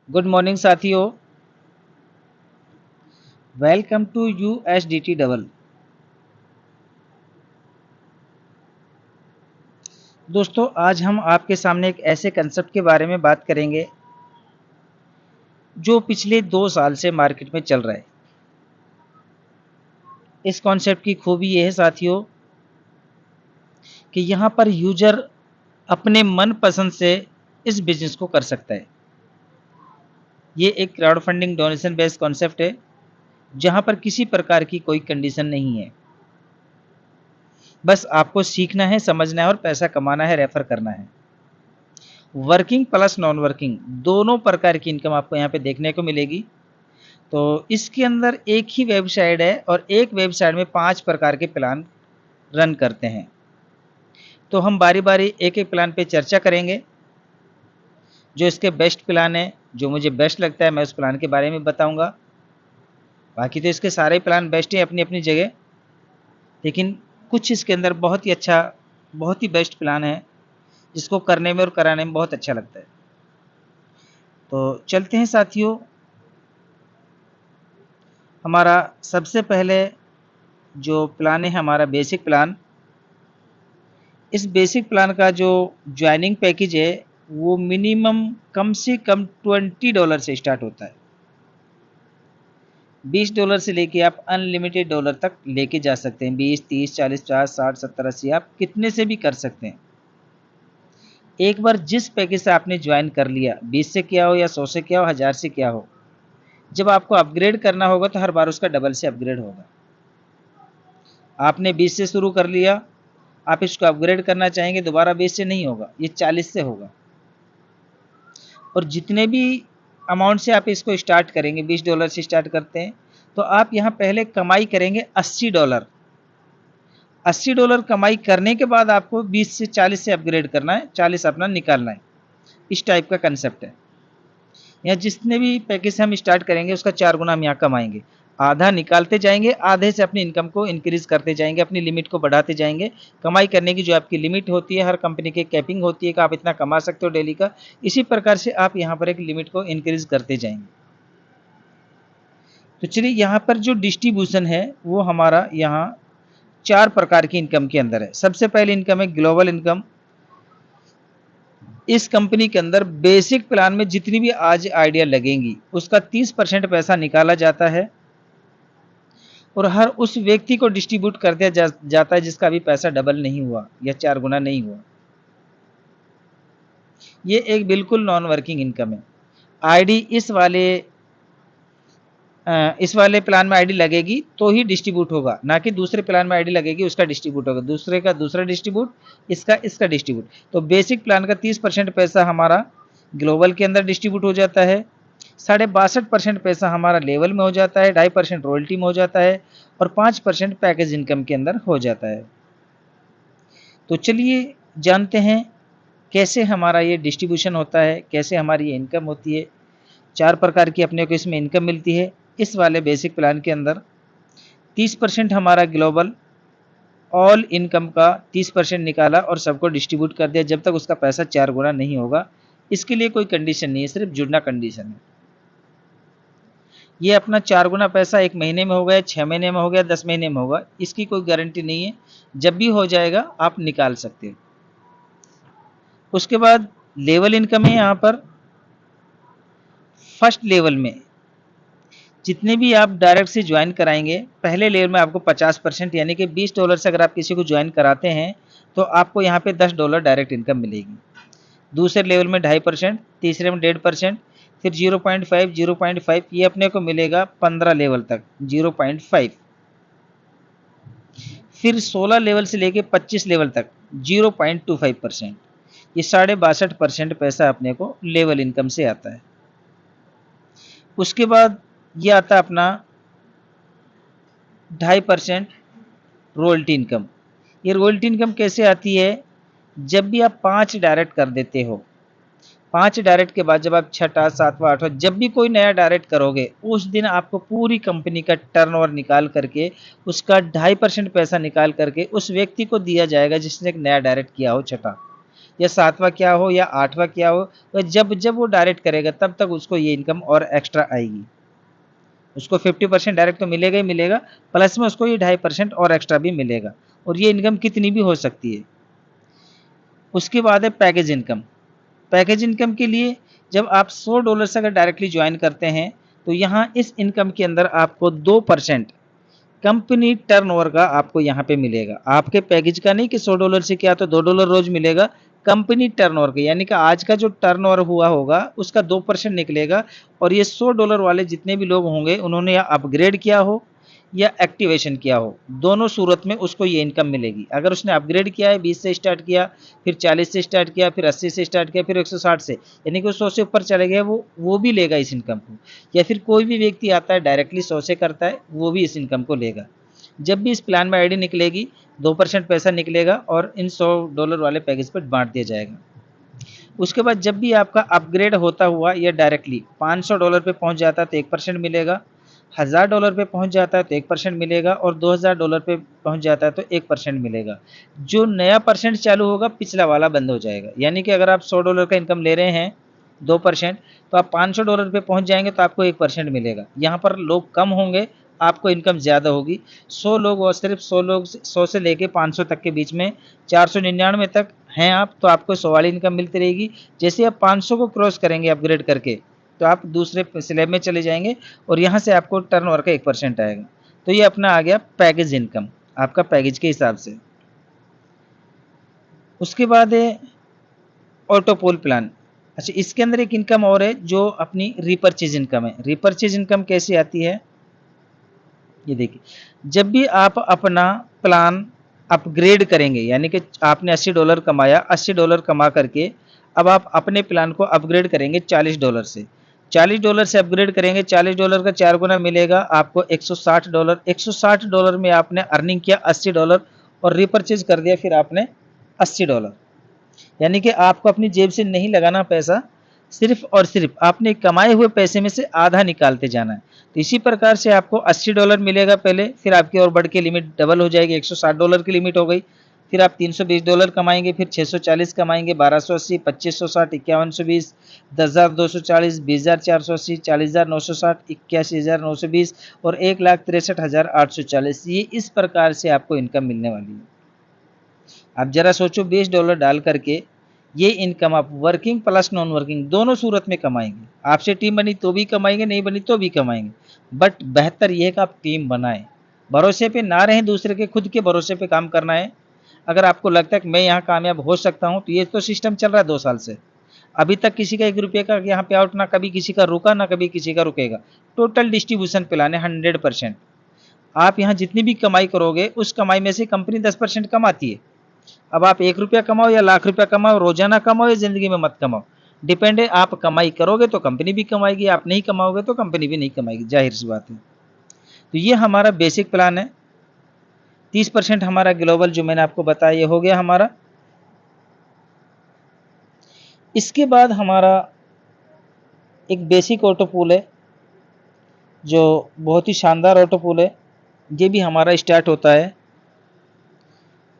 Good morning साथियों। Welcome to USDT double. दोस्तों, आज हम आपके सामने एक ऐसे कंसेप्ट के बारे में बात करेंगे जो पिछले 2 साल से मार्केट में चल रहा है। इस कॉन्सेप्ट की खूबी यह है साथियों कि यहाँ पर यूजर अपने मन पसंद से इस बिजनेस को कर सकता है। ये एक crowd funding donation based concept है जहाँ पर किसी प्रकार की कोई कंडीशन नहीं है। बस आपको सीखना है, समझना है और पैसा कमाना है, रेफर करना है। वर्किंग प्लस नॉन वर्किंग दोनों प्रकार की इनकम आपको यहाँ पे देखने को मिलेगी। तो इसके अंदर एक ही वेबसाइट है और एक वेबसाइट में 5 प्रकार के प्लान रन करते हैं। तो हम बारी बारी एक एक प्लान पे चर्चा करेंगे। जो इसके बेस्ट प्लान है, जो मुझे बेस्ट लगता है, मैं उस प्लान के बारे में बताऊंगा। बाकी तो इसके सारे प्लान बेस्ट हैं अपनी अपनी जगह, लेकिन कुछ इसके अंदर बहुत ही अच्छा, बहुत ही बेस्ट प्लान है जिसको करने में और कराने में बहुत अच्छा लगता है। तो चलते हैं साथियों। हमारा सबसे पहले जो प्लान है, हमारा बेसिक प्लान। इस बेसिक प्लान का जो ज्वाइनिंग पैकेज है वो मिनिमम कम से कम $20 से स्टार्ट होता है। $20 से लेके आप अनलिमिटेड डॉलर तक लेके जा सकते हैं। 20, 30, 40, 50, 60, 70, 80 आप कितने से भी कर सकते हैं। एक बार जिस पैकेज से आपने ज्वाइन कर लिया, 20 से किया हो या 100 से किया हो, 1000 से किया हो, जब आपको अपग्रेड करना होगा तो हर बार उसका डबल से अपग्रेड होगा। आपने 20 से शुरू कर लिया, आप इसको अपग्रेड करना चाहेंगे, दोबारा 20 से नहीं होगा, ये 40 से होगा। और जितने भी अमाउंट से आप इसको स्टार्ट करेंगे, $20 से स्टार्ट करते हैं, तो आप यहाँ पहले कमाई करेंगे $80। $80 कमाई करने के बाद आपको 20 से 40 से अपग्रेड करना है, 40 अपना निकालना है। इस टाइप का कंसेप्ट है। यहाँ जितने भी पैकेज से हम स्टार्ट करेंगे उसका 4 गुना हम यहाँ कमाएंगे। आधा निकालते जाएंगे, आधे से अपनी इनकम को इंक्रीज करते जाएंगे, अपनी लिमिट को बढ़ाते जाएंगे। कमाई करने की जो आपकी लिमिट होती है, हर कंपनी की कैपिंग होती है कि आप इतना कमा सकते हो डेली का, इसी प्रकार से आप यहाँ पर एक लिमिट को इंक्रीज करते जाएंगे। तो चलिए, यहाँ पर जो डिस्ट्रीब्यूशन है वो हमारा यहाँ 4 प्रकार की इनकम के अंदर है। सबसे पहले इनकम है ग्लोबल इनकम। इस कंपनी के अंदर बेसिक प्लान में जितनी भी आज आइडिया लगेंगी उसका 30% पैसा निकाला जाता है और हर उस व्यक्ति को डिस्ट्रीब्यूट कर दिया जाता है जिसका अभी पैसा डबल नहीं हुआ या 4 गुना नहीं हुआ। ये एक बिल्कुल नॉन वर्किंग इनकम है। आईडी इस वाले प्लान में आईडी लगेगी तो ही डिस्ट्रीब्यूट होगा, ना कि दूसरे प्लान में आईडी लगेगी उसका डिस्ट्रीब्यूट होगा। दूसरे का दूसरा डिस्ट्रीब्यूट, इसका डिस्ट्रीब्यूट। तो बेसिक प्लान का 30% पैसा हमारा ग्लोबल के अंदर डिस्ट्रीब्यूट हो जाता है। 62.5% पैसा हमारा लेवल में हो जाता है, 2.5% रॉयल्टी में हो जाता है और 5% पैकेज इनकम के अंदर हो जाता है। तो चलिए जानते हैं कैसे हमारा ये डिस्ट्रीब्यूशन होता है, कैसे हमारी ये इनकम होती है। 4 प्रकार की अपने को इसमें इनकम मिलती है। इस वाले बेसिक प्लान के अंदर 30% हमारा ग्लोबल, ऑल इनकम का 30% निकाला और सबको डिस्ट्रीब्यूट कर दिया जब तक उसका पैसा 4 गुना नहीं होगा। इसके लिए कोई कंडीशन नहीं है, सिर्फ जुड़ना कंडीशन है। ये अपना 4 गुना पैसा 1 महीने में हो गया, 6 महीने में हो गया, 10 महीने में होगा, इसकी कोई गारंटी नहीं है। जब भी हो जाएगा आप निकाल सकते हो। उसके बाद लेवल इनकम है। यहाँ पर फर्स्ट लेवल में जितने भी आप डायरेक्ट से ज्वाइन कराएंगे, पहले लेवल में आपको 50% यानी कि $20 से अगर आप किसी को ज्वाइन कराते हैं तो आपको यहाँ पे $10 डायरेक्ट इनकम मिलेगी। दूसरे लेवल में 2.5%, तीसरे में 1.5%, फिर 0.5, 0.5, ये अपने को मिलेगा 15 लेवल तक 0.5। फिर 16 लेवल से लेके 25 लेवल तक 0.25%। ये 62.5% पैसा अपने को लेवल इनकम से आता है। उसके बाद ये आता है अपना 2.5% रॉयल्टी इनकम। ये रॉयल्टी इनकम कैसे आती है? जब भी आप 5 डायरेक्ट कर देते हो, 5 डायरेक्ट के बाद जब आप 6वां, 7वां, 8वां जब भी कोई नया डायरेक्ट करोगे, उस दिन आपको पूरी कंपनी का टर्नओवर निकाल करके उसका 2.5% पैसा निकाल करके उस व्यक्ति को दिया जाएगा जिसने एक नया डायरेक्ट किया हो, 6वां। या 7वां क्या हो या 8वां क्या हो, तो जब जब वो डायरेक्ट करेगा तब तक उसको ये इनकम और एक्स्ट्रा आएगी। उसको 50% डायरेक्ट तो मिलेगा ही मिलेगा, प्लस में उसको ये 2.5% और एक्स्ट्रा भी मिलेगा, और ये इनकम कितनी भी हो सकती है। उसके बाद है पैकेज इनकम। पैकेज इनकम के लिए जब आप $100 से अगर डायरेक्टली ज्वाइन करते हैं, तो यहाँ इस इनकम के अंदर आपको 2% कंपनी टर्नओवर का आपको यहाँ पे मिलेगा। आपके पैकेज का नहीं कि $100 से क्या तो $2 रोज मिलेगा, कंपनी टर्नओवर का, यानी कि आज का जो टर्नओवर हुआ होगा उसका 2% निकलेगा, और ये $100 वाले जितने भी लोग होंगे उन्होंने या अपग्रेड किया हो या एक्टिवेशन किया हो, दोनों सूरत में उसको ये इनकम मिलेगी। अगर उसने अपग्रेड किया है, 20 से स्टार्ट किया, फिर 40 से स्टार्ट किया, फिर 80 से स्टार्ट किया, फिर 160 से, यानी कि वो 100 से ऊपर चले गए, वो भी लेगा इस इनकम को। या फिर कोई भी व्यक्ति आता है डायरेक्टली 100 से करता है, वो भी इस इनकम को लेगा। जब भी इस प्लान में आईडी निकलेगी, 2% पैसा निकलेगा और इन $100 वाले पैकेज पर बांट दिया जाएगा। उसके बाद जब भी आपका अपग्रेड होता हुआ या डायरेक्टली $500 पे पहुंच जाता है तो 1% मिलेगा, $1000 पे पहुंच जाता है तो 1% मिलेगा, और $2000 पे पहुंच जाता है तो 1% मिलेगा। जो नया परसेंट चालू होगा पिछला वाला बंद हो जाएगा। यानी कि अगर आप $100 का इनकम ले रहे हैं 2%, तो आप $500 पे पहुंच जाएंगे तो आपको 1% मिलेगा। यहाँ पर लोग कम होंगे, आपको इनकम ज़्यादा होगी। 100 लोग और सिर्फ 100 लोग 100 से लेके 500 तक के बीच में 499 तक हैं आप, तो आपको 100 वाली इनकम मिलती रहेगी। जैसे आप 500 को क्रॉस करेंगे अपग्रेड करके, तो आप दूसरे स्लैब में चले जाएंगे और यहाँ से आपको टर्नओवर का 1% आएगा। तो ये अपना आ गया पैकेज इनकम, आपका पैकेज के हिसाब से। उसके बाद है ऑटोपोल प्लान। अच्छा, इसके अंदर एक इनकम और है जो अपनी रिपर्चेज इनकम है। रिपर्चेज इनकम कैसे आती है, ये देखिए, जब भी आप अपना प्लान अपग्रेड करेंगे, यानी कि आपने $80 कमाया, $80 कमा करके अब आप अपने प्लान को अपग्रेड करेंगे $40 से, $40 से अपग्रेड करेंगे, $40 का 4 गुना मिलेगा आपको $160। $160 में आपने अर्निंग किया $80 और रिपर्चेज कर दिया फिर आपने $80। यानी कि आपको अपनी जेब से नहीं लगाना पैसा, सिर्फ और सिर्फ आपने कमाए हुए पैसे में से आधा निकालते जाना है। तो इसी प्रकार से आपको $80 मिलेगा पहले, फिर आपकी और बढ़ के लिमिट डबल हो जाएगी, $160 की लिमिट हो गई। फिर आप $320 कमाएंगे, फिर 640 कमाएंगे, 1280, 2560, 5120, 10,240, 20,480, 40,960, 81,920 और 1,63,840। ये इस प्रकार से आपको इनकम मिलने वाली है। आप जरा सोचो, $20 डाल करके ये इनकम आप वर्किंग प्लस नॉन वर्किंग दोनों सूरत में कमाएंगे। आपसे टीम बनी तो भी कमाएंगे, नहीं बनी तो भी कमाएंगे, बट बेहतर यह है कि आप टीम बनाएं, भरोसे पे ना रहें दूसरे के, खुद के भरोसे पे काम करना है। अगर आपको लगता है कि मैं यहाँ कामयाब हो सकता हूँ, तो ये तो सिस्टम चल रहा है 2 साल से, अभी तक किसी का ₹1 का यहाँ पे आउट, ना कभी किसी का रुका, ना कभी किसी का रुकेगा। टोटल डिस्ट्रीब्यूशन प्लान है 100%। आप यहाँ जितनी भी कमाई करोगे उस कमाई में से कंपनी 10% कमाती है। अब आप ₹1 कमाओ या लाख रुपया कमाओ, रोजाना कमाओ या जिंदगी में मत कमाओ, डिपेंड है। आप कमाई करोगे तो कंपनी भी कमाएगी, आप नहीं कमाओगे तो कंपनी भी नहीं कमाएगी, जाहिर सी बात है। तो ये हमारा बेसिक प्लान है। 30% हमारा ग्लोबल जो मैंने आपको बताया ये हो गया हमारा। इसके बाद हमारा एक बेसिक ऑटो पूल है जो बहुत ही शानदार ऑटो पूल है, ये भी हमारा स्टार्ट होता है,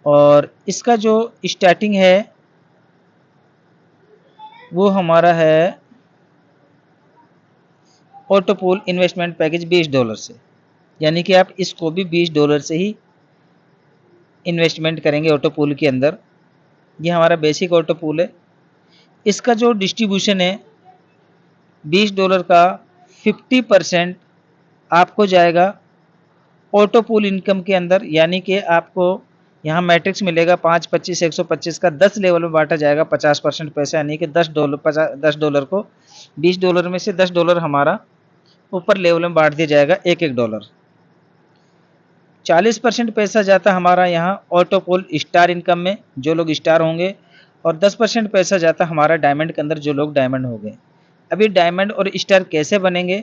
और इसका जो स्टार्टिंग है वो हमारा है ऑटो पूल इन्वेस्टमेंट पैकेज $20 से। यानी कि आप इसको भी $20 से ही इन्वेस्टमेंट करेंगे ऑटो पूल के अंदर। ये हमारा बेसिक ऑटो पूल है। इसका जो डिस्ट्रीब्यूशन है $20 का 50% आपको जाएगा ऑटो पूल इनकम के अंदर, यानी कि आपको यहाँ मैट्रिक्स मिलेगा 5, 25, 125 का 10 लेवल में बांटा जाएगा। 50% पैसा, यानी कि $10 को $20 में से $10 हमारा ऊपर लेवल में बांट दिया जाएगा, $1-1। 40% पैसा जाता हमारा यहाँ ऑटो पूल स्टार इनकम में, जो लोग स्टार होंगे, और 10% पैसा जाता हमारा डायमंड के अंदर, जो लोग डायमंड हो गए। अभी डायमंड और स्टार कैसे बनेंगे,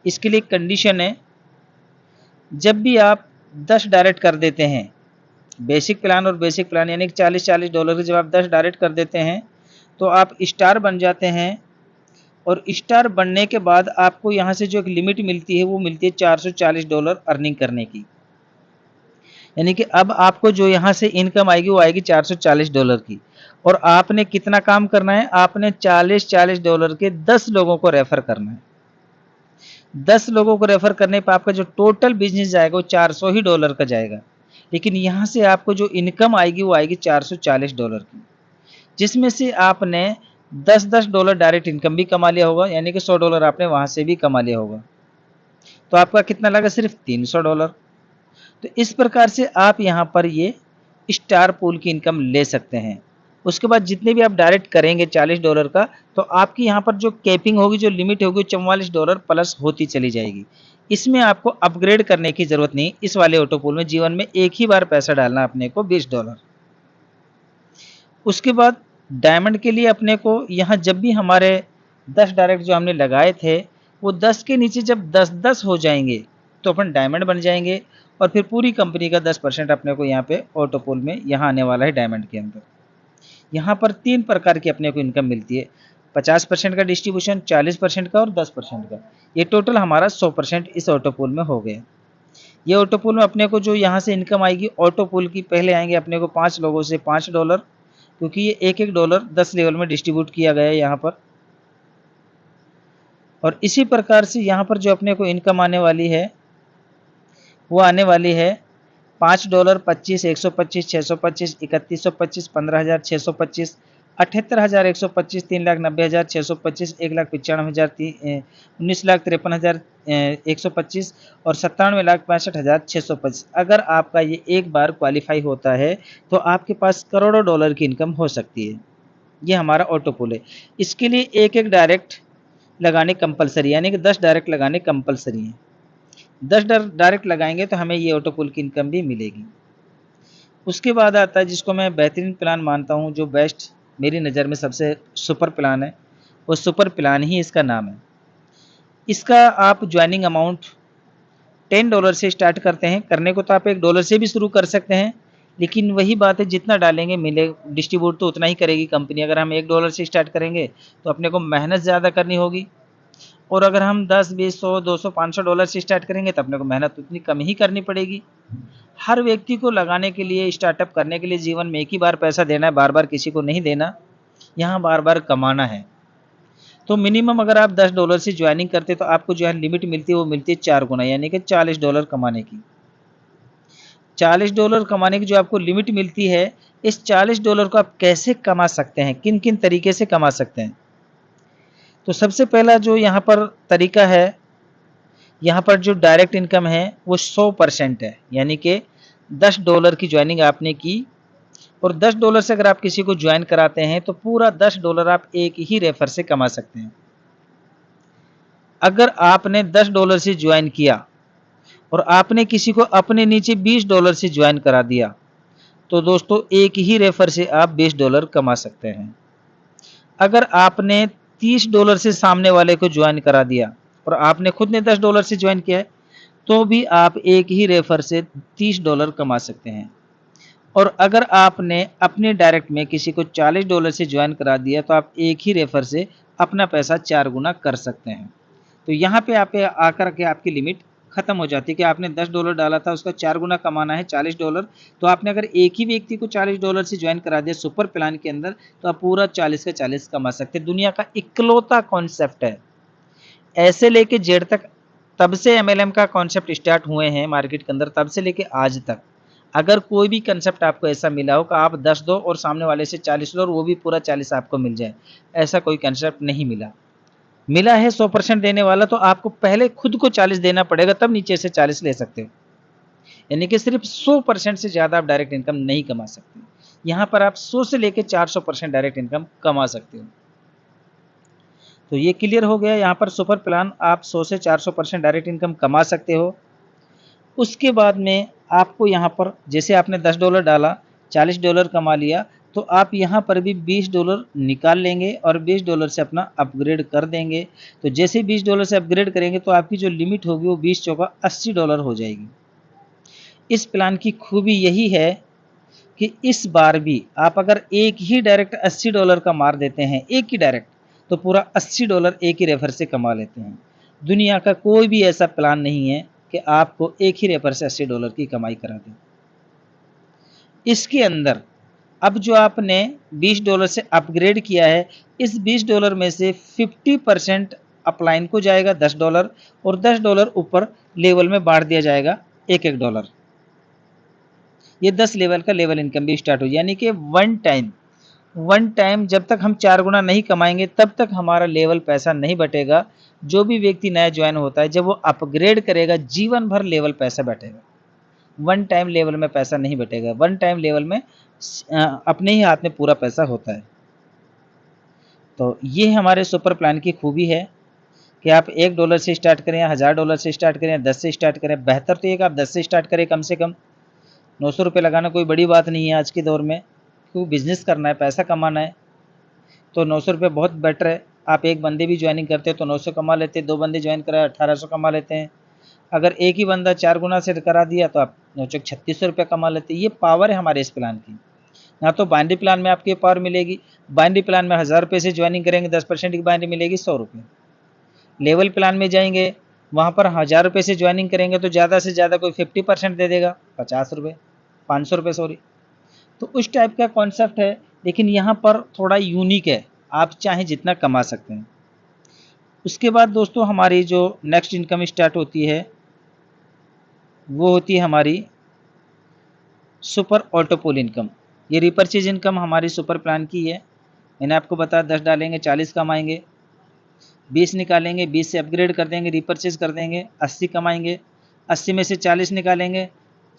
इसके लिए कंडीशन है, जब भी आप 10 डायरेक्ट कर देते हैं बेसिक प्लान और बेसिक प्लान, यानी कि $40 के जब आप 10 डायरेक्ट कर देते हैं तो आप स्टार बन जाते हैं। और स्टार बनने के बाद आपको यहाँ से जो एक लिमिट मिलती है वो मिलती है $440 अर्निंग करने की। यानी कि अब आपको जो यहाँ से इनकम आएगी वो आएगी $440 की, और आपने कितना काम करना है, आपने $40 के 10 लोगों को रेफर करना है। 10 लोगों को रेफर करने पर आपका जो टोटल बिजनेस जाएगा वो $400 का जाएगा, लेकिन यहाँ से आपको जो इनकम आएगी वो आएगी $440 की, जिसमें से आपने $10 डायरेक्ट इनकम भी कमा लिया होगा, यानी कि $100 आपने वहां से भी कमा लिया होगा। तो आपका कितना लगा, सिर्फ $300। तो इस प्रकार से आप यहाँ पर ये स्टार पूल की इनकम ले सकते हैं। उसके बाद जितने भी आप डायरेक्ट करेंगे $40 का, तो आपकी यहाँ पर जो कैपिंग होगी, जो लिमिट होगी, $44 प्लस होती चली जाएगी। इसमें आपको अपग्रेड करने की जरूरत नहीं। इस वाले ऑटो पूल में जीवन में एक ही बार पैसा डालना अपने को $20। उसके बाद डायमंड के लिए अपने को यहाँ जब भी हमारे 10 डायरेक्ट जो हमने लगाए थे, वो 10 के नीचे जब 10-10 हो जाएंगे तो अपन डायमंड बन जाएंगे, और फिर पूरी कंपनी का 10% अपने को यहाँ पे ऑटो पूल में यहाँ आने वाला है डायमंड के अंदर। यहाँ पर 3 प्रकार की अपने को इनकम मिलती है, 50% का डिस्ट्रीब्यूशन, 40% का और 10% का। ये टोटल हमारा 100% इस ऑटो पूल में हो गया। ये ऑटो पूल में अपने को जो यहाँ से इनकम आएगी, ऑटो पूल की पहले आएंगे अपने को 5 लोगों से $5, क्योंकि ये एक डॉलर 10 लेवल में डिस्ट्रीब्यूट किया गया है यहाँ पर। और इसी प्रकार से यहाँ पर जो अपने को इनकम आने वाली है वो आने वाली है $5, 25, 125, 625, 3125, 15,625, 78,125, 3,90,625, 1,95,000, 19,53,125 और 97,65,625। अगर आपका ये एक बार क्वालिफाई होता है तो आपके पास करोड़ों डॉलर की इनकम हो सकती है। ये हमारा ऑटो पूल है। इसके लिए एक डायरेक्ट लगाने कंपलसरी, यानी कि 10 डायरेक्ट लगाने कंपलसरी हैं। 10 डायरेक्ट लगाएंगे तो हमें ये ऑटो पूल की इनकम भी मिलेगी। उसके बाद आता है जिसको मैं बेहतरीन प्लान मानता हूँ, जो बेस्ट मेरी नज़र में सबसे सुपर प्लान है, वो सुपर प्लान ही इसका नाम है। इसका आप ज्वाइनिंग अमाउंट $10 से स्टार्ट करते हैं। करने को तो आप $1 से भी शुरू कर सकते हैं, लेकिन वही बात है, जितना डालेंगे मिले डिस्ट्रीब्यूट तो उतना ही करेगी कंपनी। अगर हम $1 से स्टार्ट करेंगे तो अपने को मेहनत ज़्यादा करनी होगी, और अगर हम 10, 20, 100, 200, $500 से स्टार्ट करेंगे तो अपने को मेहनत उतनी कम ही करनी पड़ेगी। हर व्यक्ति को लगाने के लिए, स्टार्टअप करने के लिए जीवन में एक ही बार पैसा देना है, बार बार किसी को नहीं देना, यहाँ बार बार कमाना है। तो मिनिमम अगर आप $10 से ज्वाइनिंग करते तो आपको जो है लिमिट मिलती है वो मिलती है 4 गुना, यानी कि $40 कमाने की। $40 कमाने की जो आपको लिमिट मिलती है, इस $40 को आप कैसे कमा सकते हैं, किन किन तरीके से कमा सकते हैं। तो सबसे पहला जो यहाँ पर तरीका है, यहाँ पर जो डायरेक्ट इनकम है वो 100% है, यानी कि $10 की ज्वाइनिंग आपने की, और $10 से अगर आप किसी को ज्वाइन कराते हैं तो पूरा $10 आप एक ही रेफर से कमा सकते हैं। अगर आपने $10 से ज्वाइन किया और आपने किसी को अपने नीचे $20 से ज्वाइन करा दिया, तो दोस्तों एक ही रेफर से आप $20 कमा सकते हैं। अगर आपने $30 से सामने वाले को ज्वाइन करा दिया और आपने खुद ने $10 से ज्वाइन किया है, तो भी आप एक ही रेफर से $30 कमा सकते हैं। और अगर आपने अपने डायरेक्ट में किसी को $40 से ज्वाइन करा दिया, तो आप एक ही रेफर से अपना पैसा 4 गुना कर सकते हैं। तो यहाँ पे आप आकर के आपकी लिमिट खत्म हो जाती है कि आपने $10 डाला था, उसका 4 गुना कमाना है $40। तो आपने अगर एक ही व्यक्ति को $40 से ज्वाइन करा दिया सुपर प्लान के अंदर, तो आप पूरा 40 का 40 कमा सकते हैं। दुनिया का इकलौता कॉन्सेप्ट है, ऐसे लेके जेड तक, तब से MLM का कॉन्सेप्ट स्टार्ट हुए हैं मार्केट के अंदर, तब से लेके आज तक अगर कोई भी कंसेप्ट आपको ऐसा मिला हो कि आप 10 दो और सामने वाले से 40 लो और वो भी पूरा 40 आपको मिल जाए, ऐसा कोई कंसेप्ट नहीं मिला। मिला है 100% देने वाला, तो आपको पहले खुद को 40 देना पड़ेगा, तब नीचे से 40 ले सकते हो। यानी कि सिर्फ 100% से ज़्यादा आप डायरेक्ट इनकम नहीं कमा सकते। यहाँ पर आप 100 से लेकर 400% डायरेक्ट इनकम कमा सकते हो। तो ये क्लियर हो गया, यहाँ पर सुपर प्लान आप 100 से 400% डायरेक्ट इनकम कमा सकते हो। उसके बाद में आपको यहाँ पर जैसे आपने $10 डाला, $40 कमा लिया, तो आप यहाँ पर भी $20 निकाल लेंगे और $20 से अपना अपग्रेड कर देंगे। तो जैसे $20 से अपग्रेड करेंगे तो आपकी जो लिमिट होगी वो 20 चौका $80 हो जाएगी। इस प्लान की खूबी यही है कि इस बार भी आप अगर एक ही डायरेक्ट $80 का मार देते हैं, एक ही डायरेक्ट, तो पूरा $80 एक ही रेफर से कमा लेते हैं। दुनिया का कोई भी ऐसा प्लान नहीं है कि आपको एक ही रेफर से $80 की कमाई करा दे। इसके अंदर अब जो आपने $20 से अपग्रेड किया है, इस $20 में से 50% अपलाइन को जाएगा $10 और $10 ऊपर लेवल में बांट दिया जाएगा $1-1। ये 10 लेवल का लेवल इनकम भी स्टार्ट हो, यानी कि वन टाइम जब तक हम 4 गुना नहीं कमाएंगे तब तक हमारा लेवल पैसा नहीं बटेगा। जो भी व्यक्ति नया ज्वाइन होता है, जब वो अपग्रेड करेगा, जीवन भर लेवल पैसा बैठेगा। वन टाइम लेवल में पैसा नहीं बटेगा। वन टाइम लेवल में अपने ही हाथ में पूरा पैसा होता है। तो ये हमारे सुपर प्लान की खूबी है कि आप $1 से स्टार्ट करें या $1000 से स्टार्ट करें या 10 से स्टार्ट करें। बेहतर तो ये कि आप 10 से स्टार्ट करें कम से कम। 900 रुपये लगाना कोई बड़ी बात नहीं है आज के दौर में, क्योंकि बिज़नेस करना है, पैसा कमाना है। तो 900 रुपये बहुत बेटर है। आप एक बंदे भी ज्वाइनिंग करते हैं तो 900 कमा लेते हैं, 2 बंदे ज्वाइन कराए 1800 कमा लेते हैं। अगर एक ही बंदा 4 गुना से करा दिया तो आप 3600 रुपये कमा लेते हैं। ये पावर है हमारे इस प्लान की। ना तो बाइनरी प्लान में आपकी पावर मिलेगी। बाइनरी प्लान में 1000 रुपये से ज्वाइनिंग करेंगे, 10% की बाइनरी मिलेगी 100 रुपये। लेवल प्लान में जाएंगे, वहाँ पर 1000 रुपये से ज्वाइनिंग करेंगे तो ज़्यादा से ज़्यादा कोई 50% दे देगा, 50 रुपये, 500 रुपये सॉरी। तो उस टाइप का कॉन्सेप्ट है, लेकिन यहाँ पर थोड़ा यूनिक है। आप चाहें जितना कमा सकते हैं। उसके बाद दोस्तों हमारी जो नेक्स्ट इनकम स्टार्ट होती है वो होती है हमारी सुपर ऑटो पूल इनकम। ये रिपर्चेज इनकम हमारी सुपर प्लान की है। मैंने आपको बताया 10 डालेंगे 40 कमाएंगे, 20 निकालेंगे, 20 से अपग्रेड कर देंगे, रिपर्चेज कर देंगे, 80 कमाएंगे, 80 में से 40 निकालेंगे,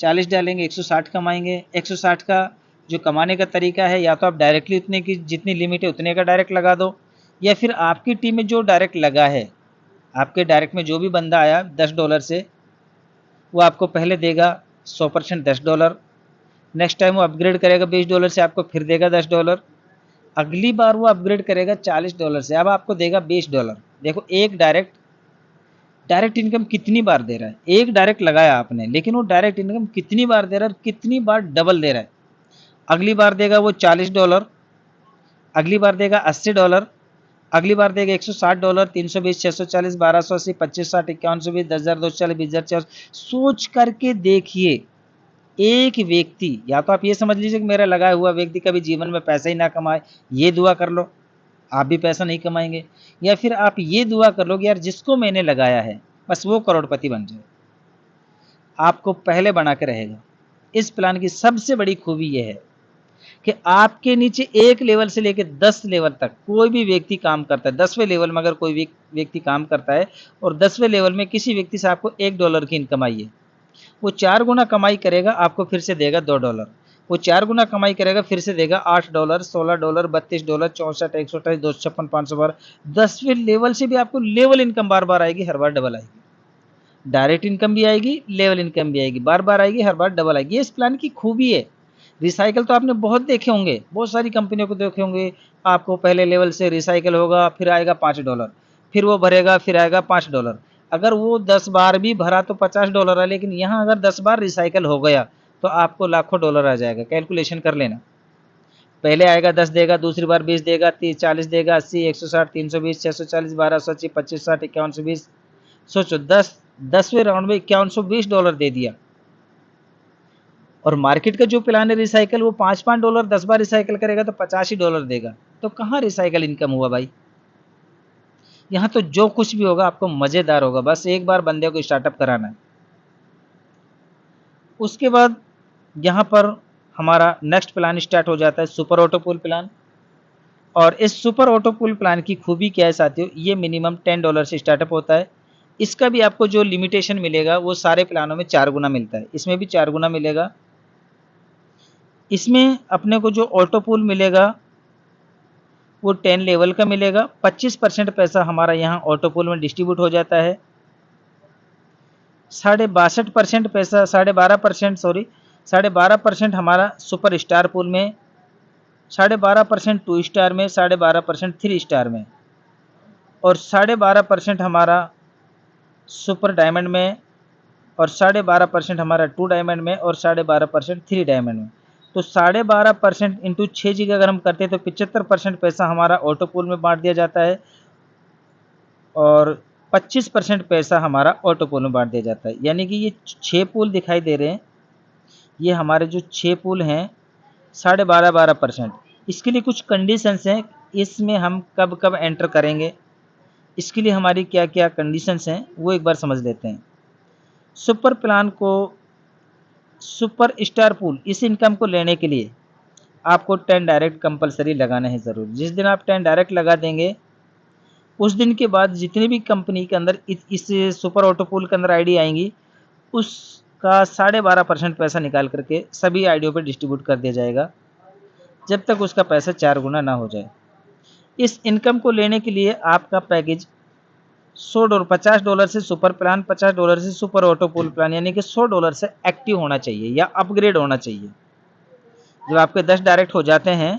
40 डालेंगे, 160 कमाएंगे। 160 का जो कमाने का तरीका है, या तो आप डायरेक्टली उतने की जितनी लिमिट है उतने का डायरेक्ट लगा दो, या फिर आपकी टीम में जो डायरेक्ट लगा है, आपके डायरेक्ट में जो भी बंदा आया $10 से, वो आपको पहले देगा 100% $10। नेक्स्ट टाइम वो अपग्रेड करेगा $20 से, आपको फिर देगा $10। अगली बार वो अपग्रेड करेगा $40 से, अब आपको देगा $20। देखो एक डायरेक्ट इनकम कितनी बार दे रहा है। एक डायरेक्ट लगाया आपने, लेकिन वो डायरेक्ट इनकम कितनी बार दे रहा है, कितनी बार डबल दे रहा है। अगली बार देगा वो $40, अगली बार देगा $80, अगली बार देगा $160, 320, 640, 1280, 2560, 5120, 10,000, 240, 20,000। सोच करके देखिए, एक व्यक्ति, या तो आप ये समझ लीजिए कि मेरा लगाया हुआ व्यक्ति कभी जीवन में पैसा ही ना कमाए, ये दुआ कर लो, आप भी पैसा नहीं कमाएंगे। या फिर आप ये दुआ कर लो कि यार जिसको मैंने लगाया है बस वो करोड़पति बन जाए, आपको पहले बना के रहेगा। इस प्लान की सबसे बड़ी खूबी यह है कि आपके नीचे 1 लेवल से लेकर 10 लेवल तक कोई भी व्यक्ति काम करता है। 10वें लेवल में अगर कोई व्यक्ति काम करता है और 10वें लेवल में किसी व्यक्ति से आपको $1 की इनकम आई है, वो 4 गुना कमाई करेगा, आपको फिर से देगा $2। वो 4 गुना कमाई करेगा, फिर से देगा $8, $16, $32, 64, 128, 256, 512। 10वें लेवल से भी आपको लेवल इनकम बार बार आएगी, हर बार डबल आएगी। डायरेक्ट इनकम भी आएगी, लेवल इनकम भी आएगी, बार बार आएगी, हर बार डबल आएगी। ये इस प्लान की खूबी है। रिसाइकल तो आपने बहुत देखे होंगे, बहुत सारी कंपनियों को देखे होंगे। आपको पहले लेवल से रिसाइकल होगा, फिर आएगा $5, फिर वो भरेगा, फिर आएगा $5। अगर वो 10 बार भी भरा तो $50 है, लेकिन यहाँ अगर 10 बार रिसाइकल हो गया तो आपको लाखों डॉलर आ जाएगा। कैलकुलेशन कर लेना, पहले आएगा 10 देगा, दूसरी बार 20 देगा, 30, 40 देगा, 80, 160, 320, 640, 1280, 2560, 5120। सोचो 10वें राउंड में $5120 दे दिया। और मार्केट का जो प्लान है रिसाइकल, वो $5 10 बार रिसाइकल करेगा तो $85 देगा। तो कहाँ रिसाइकल इनकम हुआ भाई। यहाँ तो जो कुछ भी होगा आपको मज़ेदार होगा, बस एक बार बंदे को स्टार्टअप कराना है। उसके बाद यहाँ पर हमारा नेक्स्ट प्लान स्टार्ट हो जाता है, सुपर ऑटो पूल प्लान। और इस सुपर ऑटो पूल प्लान की खूबी क्या है साथियों, ये मिनिमम $10 से स्टार्टअप होता है। इसका भी आपको जो लिमिटेशन मिलेगा वो सारे प्लानों में 4 गुना मिलता है, इसमें भी 4 गुना मिलेगा। इसमें अपने को जो ऑटो पूल मिलेगा वो 10 लेवल का मिलेगा। 25% पैसा हमारा यहाँ ऑटो पूल में डिस्ट्रीब्यूट हो जाता है। 62% पैसा 12.5% हमारा सुपर स्टार पूल में, 12.5% 2 स्टार में, 12.5% 3 स्टार में, और 12.5% हमारा सुपर डायमंड में, और 12.5% हमारा 2 डायमंड में, और 12.5% 3 डायमंड में। तो 12.5% इंटू 6 जी अगर हम करते हैं तो 75% पैसा हमारा ऑटो पूल में बांट दिया जाता है, और 25% पैसा हमारा ऑटो पूल में बांट दिया जाता है। यानी कि ये 6 पूल दिखाई दे रहे हैं, ये हमारे जो 6 पूल हैं 12.5%। इसके लिए कुछ कंडीशंस हैं, इसमें हम कब कब एंटर करेंगे, इसके लिए हमारी क्या क्या कंडीशंस हैं वो एक बार समझ लेते हैं। सुपर प्लान को, सुपर स्टार पूल, इस इनकम को लेने के लिए आपको 10 डायरेक्ट कंपलसरी लगाना है ज़रूर। जिस दिन आप 10 डायरेक्ट लगा देंगे उस दिन के बाद जितनी भी कंपनी के अंदर इस सुपर ऑटो पूल के अंदर आईडी आएंगी उसका 12.5% पैसा निकाल करके सभी आईडियों पर डिस्ट्रीब्यूट कर दिया जाएगा जब तक उसका पैसा 4 गुना ना हो जाए। इस इनकम को लेने के लिए आपका पैकेज $100, $50 से सुपर प्लान, $50 से सुपर ऑटो पूल प्लान, यानी कि $100 से एक्टिव होना चाहिए या अपग्रेड होना चाहिए। जब आपके 10 डायरेक्ट हो जाते हैं,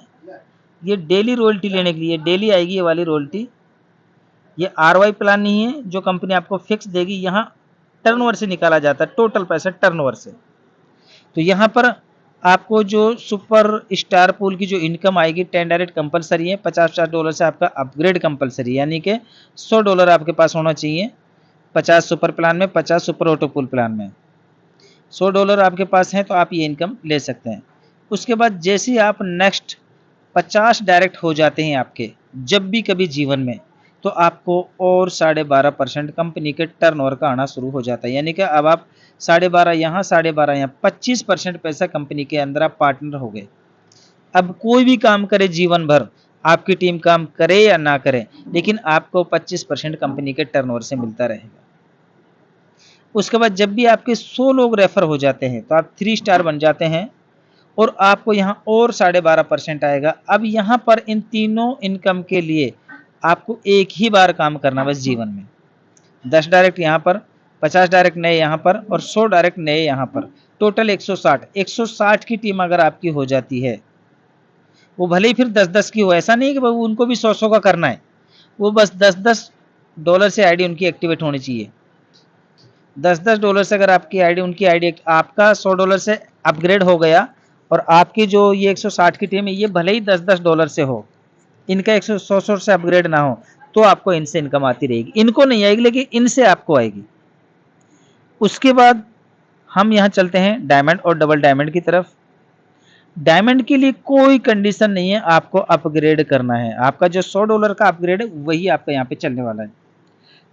ये डेली रॉयल्टी लेने के लिए डेली आएगी ये वाली रॉयल्टी। ये आरवाई प्लान नहीं है जो कंपनी आपको फिक्स देगी, यहाँ टर्नओवर से निकाला जाता है, टोटल पैसा टर्नओवर से। तो यहाँ पर आपको जो सुपर स्टार पूल की जो इनकम आएगी 10 डायरेक्ट कंपलसरी है, $50 से आपका अपग्रेड कंपलसरी, यानी कि $100 आपके पास होना चाहिए। 50 सुपर प्लान में, 50 सुपर ऑटो पूल प्लान में, $100 आपके पास हैं तो आप ये इनकम ले सकते हैं। उसके बाद जैसे ही आप नेक्स्ट 50 डायरेक्ट हो जाते हैं आपके जब भी कभी जीवन में, तो आपको और 12.5% कंपनी के टर्नओवर का आना शुरू हो जाता है, यानी कि अब आप 12.5 यहाँ, 12.5 यहाँ, 25% पैसा कंपनी के अंदर आप पार्टनर हो गए। अब कोई भी काम करे जीवन भर, आपकी टीम काम करे या ना करे, लेकिन आपको 25% कंपनी के टर्नओवर से मिलता रहेगा। उसके बाद जब भी आपके 100 लोग रेफर हो जाते हैं तो आप 3 स्टार बन जाते हैं और आपको यहाँ और 12.5% आएगा। अब यहाँ पर इन तीनों इनकम के लिए आपको एक ही बार काम करना बस जीवन में। 10 डायरेक्ट यहाँ पर, 50 डायरेक्ट नए यहाँ पर और 100 डायरेक्ट नए यहाँ पर, टोटल 160 की टीम अगर आपकी हो जाती है, वो भले ही फिर 10-10 की हो, ऐसा नहीं कि भाई उनको भी 100-100 का करना है, वो बस $10-10 से आईडी उनकी एक्टिवेट होनी चाहिए। $10-10 से अगर आपकी आईडी, उनकी आईडी, आपका $100 से अपग्रेड हो गया और आपकी जो ये 160 की टीम है ये भले ही $10-10 से हो, इनका 100 से अपग्रेड ना हो, तो आपको इनसे इनकम आती रहेगी। इनको नहीं आएगी लेकिन इनसे आपको आएगी। उसके बाद हम यहाँ चलते हैं डायमंड और डबल डायमंड की तरफ। डायमंड के लिए कोई कंडीशन नहीं है, आपको अपग्रेड करना है। आपका जो $100 का अपग्रेड है वही आपका यहाँ पे चलने वाला है।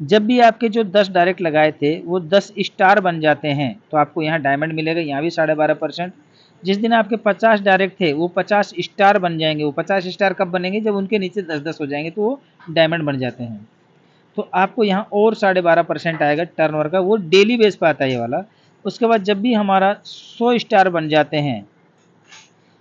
जब भी आपके जो 10 डायरेक्ट लगाए थे वो 10 स्टार बन जाते हैं तो आपको यहाँ डायमंड मिलेगा, यहाँ भी 12.5%। जिस दिन आपके 50 डायरेक्ट थे वो 50 स्टार बन जाएंगे। वो 50 स्टार कब बनेंगे, जब उनके नीचे 10-10 हो जाएंगे तो वो डायमंड बन जाते हैं। तो आपको यहाँ और 12.5% आएगा टर्नओवर का, वो डेली बेस पर आता है ये वाला। उसके बाद जब भी हमारा 100 स्टार बन जाते हैं,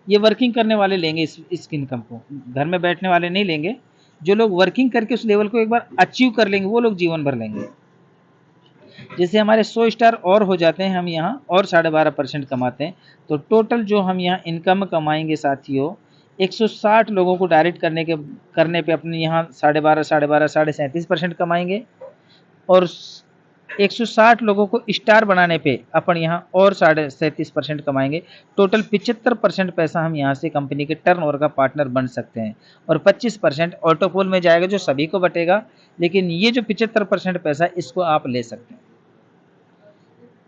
ये वर्किंग करने वाले लेंगे इस इनकम को, घर में बैठने वाले नहीं लेंगे। जो लोग वर्किंग करके उस लेवल को एक बार अचीव कर लेंगे वो लोग जीवन भर लेंगे। जैसे हमारे 100 स्टार और हो जाते हैं, हम यहाँ और 12.5% कमाते हैं, तो टोटल जो हम यहाँ इनकम कमाएंगे साथियों, 160 लोगों को डायरेक्ट करने पे अपने यहाँ 12.5 37% कमाएंगे और 160 लोगों को स्टार बनाने पे अपन यहाँ और 37% कमाएंगे। टोटल 75% पैसा हम यहाँ से कंपनी के टर्नओवर का पार्टनर बन सकते हैं और 25% ऑटो पूल में जाएगा जो सभी को बटेगा, लेकिन ये जो 75% पैसा इसको आप ले सकते हैं।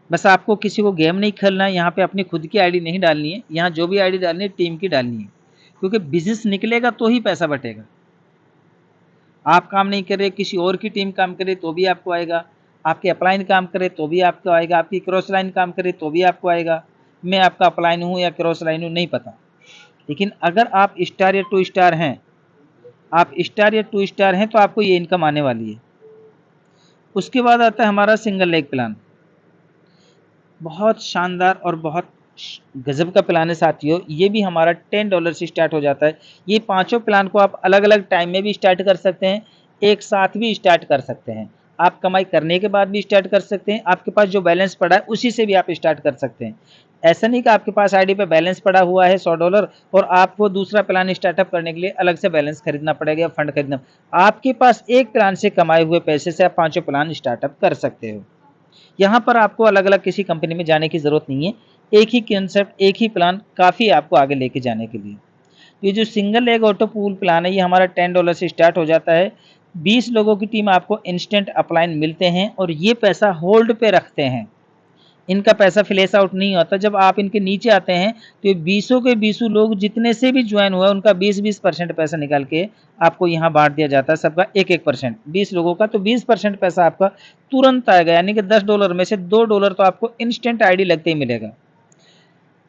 बस आपको किसी को गेम नहीं खेलना है, यहाँ पे अपनी खुद की आईडी नहीं डालनी है, यहाँ जो भी आईडी डालनी है टीम की डालनी है, क्योंकि बिजनेस निकलेगा तो ही पैसा बटेगा। आप काम नहीं कर रहे, किसी और की टीम काम करे तो भी आपको आएगा, आपके अपलाइन काम करे तो भी आपको आएगा, आपकी क्रॉस लाइन काम करे तो भी आपको आएगा। मैं आपका अपलाइन हूँ या क्रॉस लाइन हूँ नहीं पता, लेकिन अगर आप स्टार या 2 स्टार हैं, आप स्टार या 2 स्टार हैं तो आपको ये इनकम आने वाली है। उसके बाद आता है हमारा सिंगल लेग प्लान। बहुत शानदार और बहुत गजब का प्लान है साथियों। ये भी हमारा $10 से स्टार्ट हो जाता है। ये पांचों प्लान को आप अलग अलग टाइम में भी स्टार्ट कर सकते हैं, एक साथ भी स्टार्ट कर सकते हैं। आप कमाई करने के बाद भी स्टार्ट कर सकते हैं, आपके पास जो बैलेंस पड़ा है उसी से भी आप स्टार्ट कर सकते हैं। ऐसा नहीं कि आपके पास आईडी पे बैलेंस पड़ा हुआ है $100 और आपको दूसरा प्लान स्टार्टअप करने के लिए अलग से बैलेंस खरीदना पड़ेगा या फंड खरीदना। आपके पास एक प्लान से कमाए हुए पैसे से आप पांचों प्लान स्टार्टअप कर सकते हो। यहाँ पर आपको अलग अलग किसी कंपनी में जाने की ज़रूरत नहीं है, एक ही कंसेप्ट, एक ही प्लान काफ़ी है आपको आगे लेके जाने के लिए। ये जो single leg auto pool plan है ये हमारा $10 से स्टार्ट हो जाता है। 20 लोगों की टीम आपको इंस्टेंट अपलाइन मिलते हैं और ये पैसा होल्ड पे रखते हैं। इनका पैसा फ्लैश आउट नहीं होता। जब आप इनके नीचे आते हैं तो ये 20 के 20 लोग जितने से भी ज्वाइन हुआ उनका 20-20% पैसा निकाल के आपको यहाँ बांट दिया जाता है, सबका 1-1%। 20 लोगों का तो 20% पैसा आपका तुरंत आएगा, यानी कि $10 में से $2 तो आपको इंस्टेंट आईडी लगते ही मिलेगा।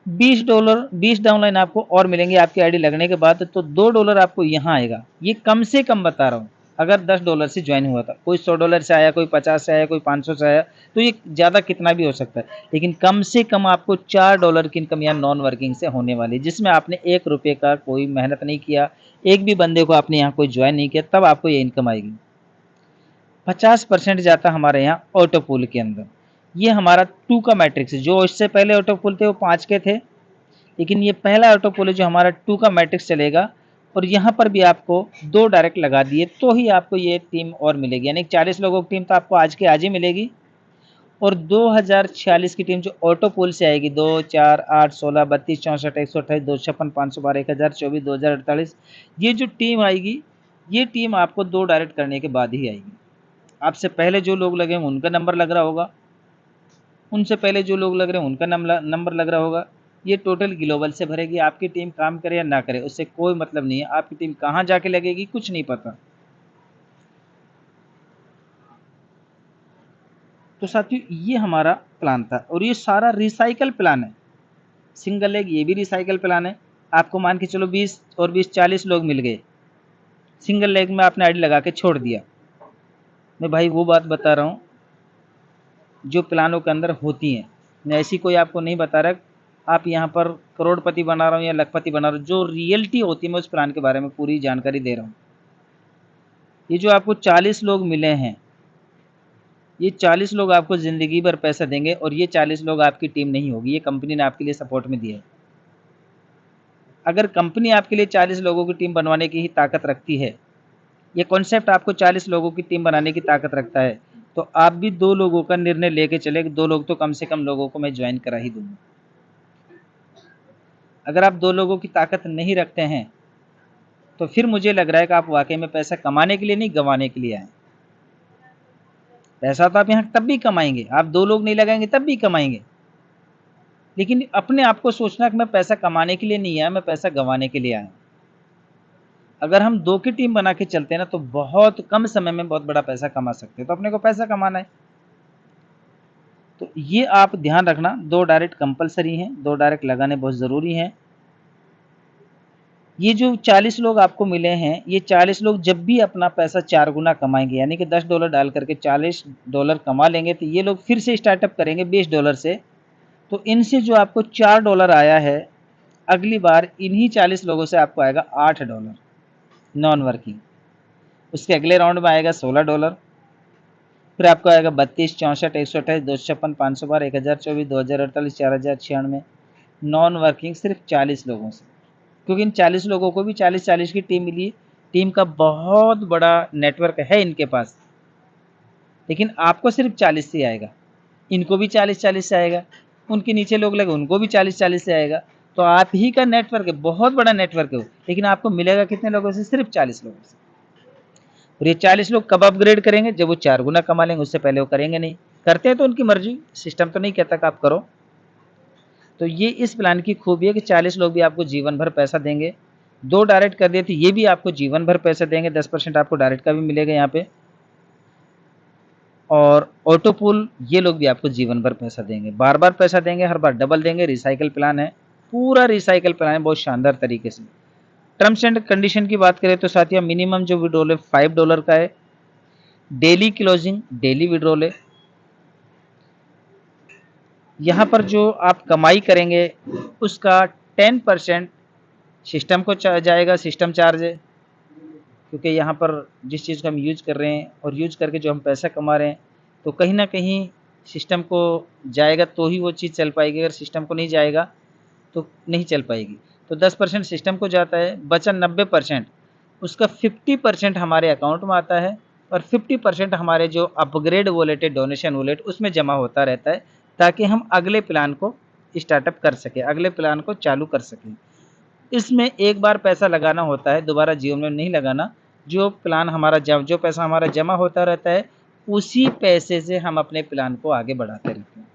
$20 20 डाउनलाइन आपको और मिलेंगे आपकी आईडी लगने के बाद, तो $2 आपको यहाँ आएगा। ये कम से कम बता रहा हूँ, अगर $10 से ज्वाइन हुआ था, कोई $100 से आया, कोई 50 से आया, कोई 500 से आया, तो ये ज़्यादा कितना भी हो सकता है, लेकिन कम से कम आपको $4 की इनकम यहाँ नॉन वर्किंग से होने वाली, जिसमें आपने ₹1 का कोई मेहनत नहीं किया, एक भी बंदे को आपने यहाँ कोई ज्वाइन नहीं किया, तब आपको ये इनकम आएगी। 50% जाता हमारे यहाँ ऑटो पूल के अंदर। ये हमारा 2 का मैट्रिक्स है। जो इससे पहले ऑटो पूल थे वो 5 के थे, लेकिन ये पहला ऑटो पूल है जो हमारा 2 का मैट्रिक्स चलेगा। और यहाँ पर भी आपको 2 डायरेक्ट लगा दिए तो ही आपको ये टीम और मिलेगी, यानी 40 लोगों की टीम तो आपको आज के आज ही मिलेगी। और 2046 की टीम जो ऑटो पूल से आएगी, 2, 4, 8, 16, 32, 64, 128, 256, 512, 1024, 2048, ये जो टीम आएगी, ये टीम आपको 2 डायरेक्ट करने के बाद ही आएगी। आपसे पहले जो लोग लगे उनका नंबर लग रहा होगा, उनसे पहले जो लोग लग रहे हैं उनका नंबर लग रहा होगा। ये टोटल ग्लोबल से भरेगी। आपकी टीम काम करे या ना करे उससे कोई मतलब नहीं है, आपकी टीम कहाँ जाके लगेगी कुछ नहीं पता। तो साथियों ये हमारा प्लान था, और ये सारा रिसाइकल प्लान है। सिंगल लेग ये भी रिसाइकल प्लान है। आपको मान के चलो 20 और 20 40 लोग मिल गए, सिंगल लेग में आपने आईडी लगा के छोड़ दिया। मैं भाई वो बात बता रहा हूँ जो प्लानों के अंदर होती हैं, मैं ऐसी कोई आपको नहीं बता रहा आप यहाँ पर करोड़पति बना रहा हूँ या लखपति बना रहा हूँ। जो रियलिटी होती है मैं उस प्लान के बारे में पूरी जानकारी दे रहा हूँ। ये जो आपको 40 लोग मिले हैं, ये 40 लोग आपको ज़िंदगी भर पैसा देंगे, और ये 40 लोग आपकी टीम नहीं होगी, ये कंपनी ने आपके लिए सपोर्ट में दिया है। अगर कंपनी आपके लिए 40 लोगों की टीम बनवाने की ही ताकत रखती है, ये कॉन्सेप्ट आपको 40 लोगों की टीम बनाने की ताकत रखता है, तो आप भी 2 लोगों का निर्णय लेके चले कि 2 लोग तो कम से कम लोगों को मैं ज्वाइन करा ही दूंगा। अगर आप 2 लोगों की ताकत नहीं रखते हैं तो फिर मुझे लग रहा है कि आप वाकई में पैसा कमाने के लिए नहीं, गंवाने के लिए आए। पैसा तो आप यहाँ तब भी कमाएंगे, आप 2 लोग नहीं लगाएंगे तब भी कमाएंगे, लेकिन अपने आप को सोचना कि मैं पैसा कमाने के लिए नहीं आया, मैं पैसा गंवाने के लिए आया। अगर हम 2 की टीम बना के चलते हैं ना तो बहुत कम समय में बहुत बड़ा पैसा कमा सकते हैं। तो अपने को पैसा कमाना है, तो ये आप ध्यान रखना। 2 डायरेक्ट कंपलसरी हैं, 2 डायरेक्ट लगाने बहुत ज़रूरी हैं। ये जो 40 लोग आपको मिले हैं, ये 40 लोग जब भी अपना पैसा 4 गुना कमाएंगे, यानी कि $10 डाल करके $40 कमा लेंगे, तो ये लोग फिर से स्टार्टअप करेंगे $20 से। तो इनसे जो आपको $4 आया है, अगली बार इन्हीं 40 लोगों से आपको आएगा $8 नॉन वर्किंग। उसके अगले राउंड में आएगा $16, फिर आपको आएगा 32, 64, 128, 256, 512, 1024, 2048, 4096 नॉन वर्किंग सिर्फ 40 लोगों से। क्योंकि इन 40 लोगों को भी 40-40 की टीम मिली, टीम का बहुत बड़ा नेटवर्क है इनके पास, लेकिन आपको सिर्फ 40 से आएगा, इनको भी 40-40 से आएगा, उनके नीचे लोग लगे उनको भी 40-40 से आएगा। तो आप ही का नेटवर्क है, बहुत बड़ा नेटवर्क है, लेकिन आपको मिलेगा कितने लोगों से? सिर्फ 40 लोगों से। और ये 40 लोग कब अपग्रेड करेंगे? जब वो 4 गुना कमा लेंगे, उससे पहले वो करेंगे नहीं। करते हैं तो उनकी मर्जी, सिस्टम तो नहीं कहता कि आप करो। तो ये इस प्लान की खूबी है कि 40 लोग भी आपको जीवन भर पैसा देंगे। 2 डायरेक्ट कर दिए तो ये भी आपको जीवन भर पैसा देंगे, 10% आपको डायरेक्ट का भी मिलेगा यहाँ पे। और ऑटो पूल ये लोग भी आपको जीवन भर पैसा देंगे, बार बार पैसा देंगे, हर बार डबल देंगे। रिसाइकल प्लान है, पूरा रिसाइकल प्लान है, बहुत शानदार तरीके से। टर्म्स एंड कंडीशन की बात करें तो साथियों, मिनिमम जो विड्रॉल है $5 का है, डेली क्लोजिंग, डेली विड्रॉल है। यहाँ पर जो आप कमाई करेंगे उसका 10% सिस्टम को जाएगा, सिस्टम चार्ज है। क्योंकि यहाँ पर जिस चीज़ को हम यूज कर रहे हैं और यूज करके जो हम पैसा कमा रहे हैं, तो कहीं ना कहीं सिस्टम को जाएगा तो ही वो चीज़ चल पाएगी। अगर सिस्टम को नहीं जाएगा तो नहीं चल पाएगी। तो 10% सिस्टम को जाता है, बचा 90%, उसका 50% हमारे अकाउंट में आता है, और 50% हमारे जो अपग्रेड वॉलेट है, डोनेशन वॉलेट, उसमें जमा होता रहता है, ताकि हम अगले प्लान को स्टार्टअप कर सकें, अगले प्लान को चालू कर सकें। इसमें एक बार पैसा लगाना होता है, दोबारा जीवन में नहीं लगाना। जो प्लान हमारा जो पैसा हमारा जमा होता रहता है, उसी पैसे से हम अपने प्लान को आगे बढ़ाते रहते हैं।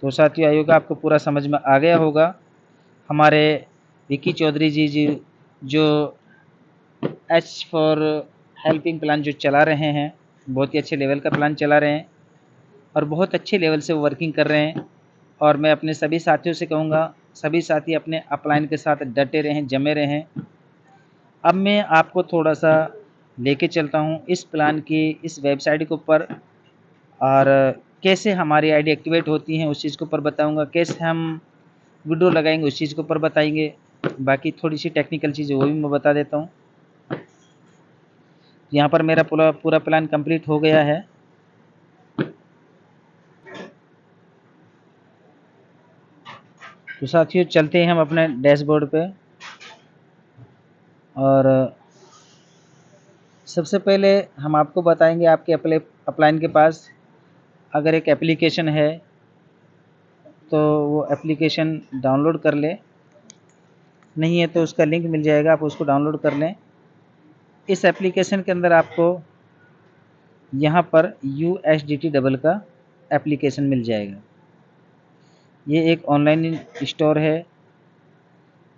तो साथियों, आयोग आपको पूरा समझ में आ गया होगा। हमारे विकी चौधरी जी जो एच फॉर हेल्पिंग प्लान जो चला रहे हैं, बहुत ही अच्छे लेवल का प्लान चला रहे हैं और बहुत अच्छे लेवल से वर्किंग कर रहे हैं। और मैं अपने सभी साथियों से कहूँगा, सभी साथी अपने अपलाइन के साथ डटे रहें, जमे रहें। अब मैं आपको थोड़ा सा लेके चलता हूँ इस प्लान की इस वेबसाइट के ऊपर, और कैसे हमारी आईडी एक्टिवेट होती हैं उस चीज़ के ऊपर बताऊँगा, कैसे हम वीडियो लगाएंगे उस चीज़ के ऊपर बताएंगे। बाकी थोड़ी सी टेक्निकल चीज़ें वो भी मैं बता देता हूँ। यहाँ पर मेरा पूरा प्लान कंप्लीट हो गया है। तो साथियों, चलते हैं हम अपने डैशबोर्ड पे। और सबसे पहले हम आपको बताएंगे, आपके अपलाइन के पास अगर एक एप्लीकेशन है तो वो एप्लीकेशन डाउनलोड कर लें, नहीं है तो उसका लिंक मिल जाएगा, आप उसको डाउनलोड कर लें। इस एप्लीकेशन के अंदर आपको यहाँ पर USDT डबल का एप्लीकेशन मिल जाएगा। ये एक ऑनलाइन स्टोर है,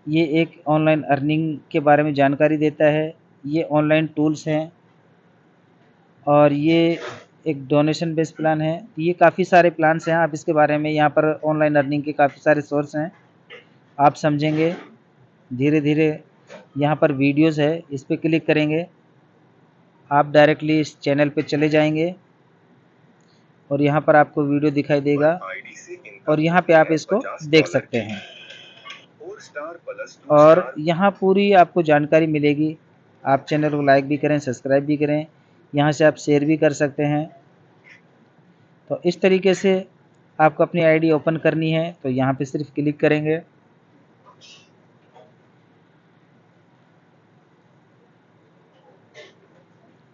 ये एक ऑनलाइन अर्निंग के बारे में जानकारी देता है, ये ऑनलाइन टूल्स हैं और ये एक डोनेशन बेस्ड प्लान है। ये काफ़ी सारे प्लान्स हैं, आप इसके बारे में यहाँ पर ऑनलाइन अर्निंग के काफ़ी सारे सोर्स हैं, आप समझेंगे धीरे धीरे। यहाँ पर वीडियोस है, इस पर क्लिक करेंगे आप डायरेक्टली इस चैनल पे चले जाएंगे और यहाँ पर आपको वीडियो दिखाई देगा और यहाँ पे आप इसको देख सकते हैं। और यहाँ पूरी आपको जानकारी मिलेगी। आप चैनल को लाइक भी करें, सब्सक्राइब भी करें, यहाँ से आप शेयर भी कर सकते हैं। तो इस तरीके से आपको अपनी आईडी ओपन करनी है, तो यहाँ पे सिर्फ क्लिक करेंगे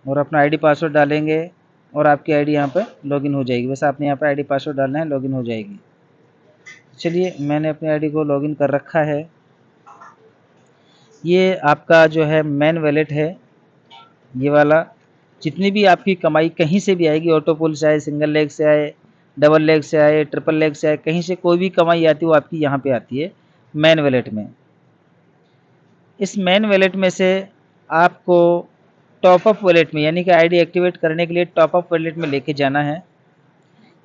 और अपना आईडी पासवर्ड डालेंगे और आपकी आईडी यहाँ पर लॉगिन हो जाएगी। बस आपने यहाँ पर आईडी पासवर्ड डालना है, लॉगिन हो जाएगी। चलिए, मैंने अपनी आईडी को लॉगिन कर रखा है। ये आपका जो है मेन वॉलेट है, ये वाला। जितनी भी आपकी कमाई कहीं से भी आएगी, ऑटो पुल से आए, सिंगल लेग से आए, डबल लेग से आए, ट्रिपल लेग से आए, कहीं से कोई भी कमाई आती है वो आपकी यहाँ पे आती है मेन वॉलेट में। इस मेन वॉलेट में से आपको टॉपअप वॉलेट में, यानी कि आईडी एक्टिवेट करने के लिए टॉपअप वॉलेट में लेके जाना है।